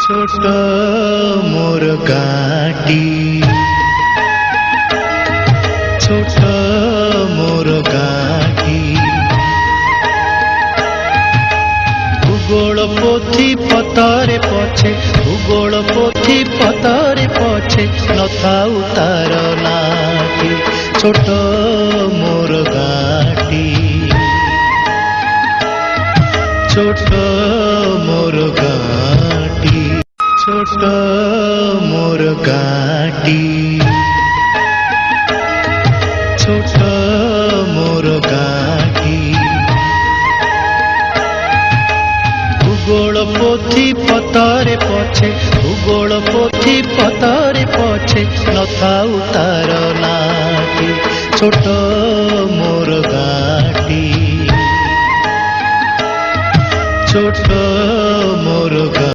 ছোট মোর গাটি, ছোট মোর গাটি, ভূগোল পোথি পতরে পছে, ভূগোল পোথি পতরে পছে নথাউ তার নাটি। ছোট মোর গাটি, ছোট মোর গাটি, ছোট মোর গাটি, ছোট মোর গাটি, ভূগোল পোথি পতরে পছে, ভূগোল পোথি পতরে পছে নথাউ তার নাটি। ছোট মোর গাটি, ছোট